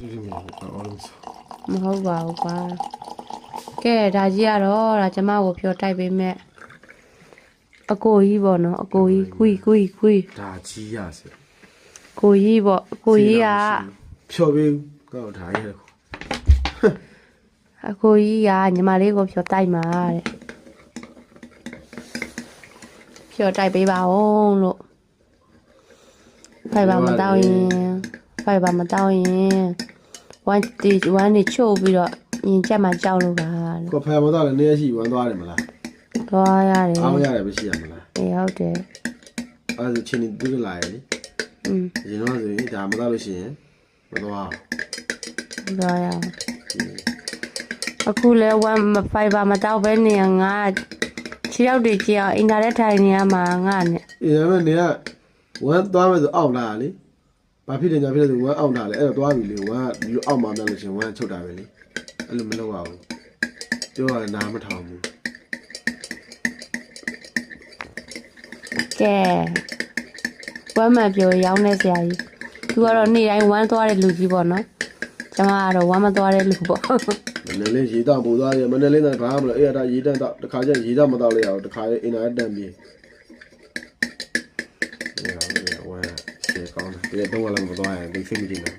မဟုတ်ပါဘူးကွာကဲဒါကြီးကတော့ဒါကျမကိုပြောတိုက်ပေးမဲ့အကိုကြီးပေါ့နော်အကိုကြီးခွီဒါကြီးရစေ ကိုကြီးပေါ့အကိုကြီးက ဖြော်ပေးကောက်ထားရဲခေါ် အကိုကြီးကညီမလေးကိုပြောတိုက်မှာတဲ့ပြောတိုက်ပေးပါဦးလို့ဖိုင်ပါမတောင်းရင်ဝမ်းနေချို့ပြီးတော့ရင်ချက်မှကြောက်လို့ပါလို့ ကိုဖယ်မတော့လည်းနေရရှိဝမ်းသွားတယ်မလား သွားရတယ် အားမရတယ်ပဲရှိရမလား အေးဟုတ်တယ် အဲ့ဒါချင်းတူးလာရလေရင်တော့ဆိုရင်ဒါမတော့လို့ရှိရင်မသွား သွားရအခုလဲဝမ်းဖိုင်ပါမတောက်ပဲနေငါခြေရောက်တွေကြည့်အောင်အင်တာနက်ထိုင်နေရမှာငါနဲ့ အေးဒါမဲ့နေကဝမ်းသွားမယ်ဆိုအောက်လာလေဘာဖြစ်တယ်ညာဖြစ်တယ်ဆိုဝမ်းအောက်လာလေအဲ့တော့သွားပြီလေဝမ်းဒီလိုအောက်မှာတက်လို့ရှိရင်ဝမ်းချုပ်တာပဲလေအဲ့လိုမလုပ်ရဘူးပြောရနားမထောင်ဘူး ကဲဝမ်းမှပြောရောင်းနေစရာကြီးသူကတော့နေ့တိုင်းဝမ်းသွားတဲ့လူကြီးပေါ့နော်ကျမကတော့ဝမ်းမသွားတဲ့လူပေါ့ မနေ့လေးရေတောက်ပူသွားတယ်မနေ့လေးကဘာမှမလုပ်အဲ့ဒါရေတန်းတော့တခါကျရေတောက်မတော့လေအောင်တခါလေးအင်တာနက်တန်းပြေးဝမ်းစေကောင်းတယ်ဒီတော့လည်းမသွားရင်ဒီစိတ်မကြည့်ဘူး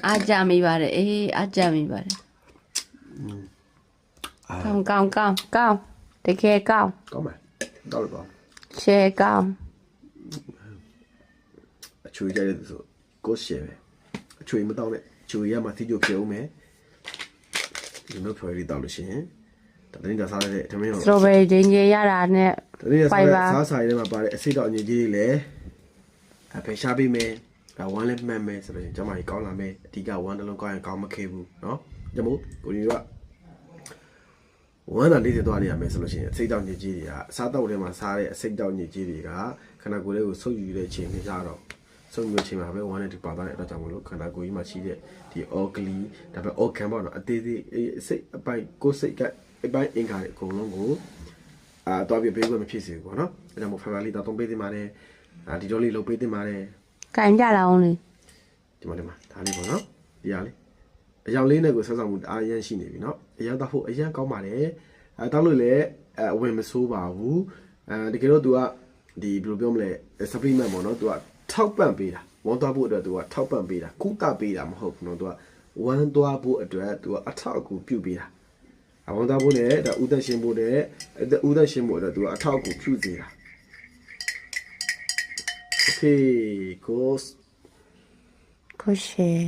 အားကြမိပါတယ်အေးအားကြမိပါတယ်ကောင်းတကယ်ကောင်း ကောင်းမယ်တော့လို့ပါ ရှယ်ကောင်း အချွေကြတဲ့ဆိုကိုရှယ်ပဲအချွေမတော့နဲ့ချွေရမှသိကြပြုံးမယ်ဒီလိုဖွဲ့ရတော့လို့ရှိရင်တတင်းကစားတဲ့ထမင်းရော စထရောဘယ်ရီဂျင်းကြီးရတာနဲ့ တတင်းကစားဆိုင်ထဲမှာပါတဲ့အစိတ်တော့အညစ်အကြေးတွေလည်းအဖေရှားပေးမယ်ဝမ်းလည်းမှန်မယ်ဆိုတော့ကျမကြီးကောင်းလာမယ်အဓိကဝမ်းတစ်လုံးကောင်းရင်ကောင်းမခဲဘူးเนาะကြမို့ကိုကြီးကဝမ်းသာလေးတွေသွားရမယ်ဆိုလို့ရှိရင်အစိတ်တောက်ညစ်ကြေးတွေကအစားတောက်ထဲမှာစားတဲ့အစိတ်တောက်ညစ်ကြေးတွေကခန္ဓာကိုယ်လေးကိုဆုပ်ယူတဲ့အချိန်မျိုးကြတော့ဆုပ်ယူတဲ့အချိန်မှာပဲဝမ်းနဲ့ဒီပါသွားတဲ့အတော့ကြောင့်မလို့ခန္ဓာကိုယ်ကြီးမှာရှိတဲ့ဒီအော်ဂလီဒါပဲအော်ဂန်ပေါ့နော်အသေးသေးစိတ်အပိုင်ကိုယ်စိတ်ကအပိုင်အင်္ဂါတွေအကုန်လုံးကိုတော့ပြပေးခွင့်မဖြစ်စေဘူးပေါ့နော်အဲဒါမို့ဖေဖော်ဝါရီတော့သုံးပေးသင့်ပါတယ်ဒီတော့လေးလုပ်ပေးသင့်ပါတယ် ကင်ကြလာအောင်လေ ဒီမှာဒါလေးပေါ့နော်ဒီဟာလေးအယောင်လေးနဲ့ကိုဆက်ဆောင်မှုအားရမ်းရှိနေပြီเนาะအယောင်တော့ဖို့အရန်ကောင်းပါတယ်တောက်လို့လည်းအဝင်မဆိုးပါဘူးတကယ်တော့ तू ကဒီဘယ်လိုပြောမလဲ supplement ပေါ့နော် तू ကထောက်ပံ့ပေးတာဝမ်းသွားဖို့အတွက် तू ကထောက်ပံ့ပေးတာကုသပေးတာမဟုတ်ဘူးเนาะ तू ကဝမ်းသွားဖို့အတွက် तू ကအထောက်အကူပြုပေးတာဝမ်းသွားဖို့နဲ့ဒါဥသက်ရှင်ဖို့နဲ့ဥသက်ရှင်ဖို့အတွက် तू ကအထောက်အကူပြုစေတာ Okay, cool. ကိုရှယ်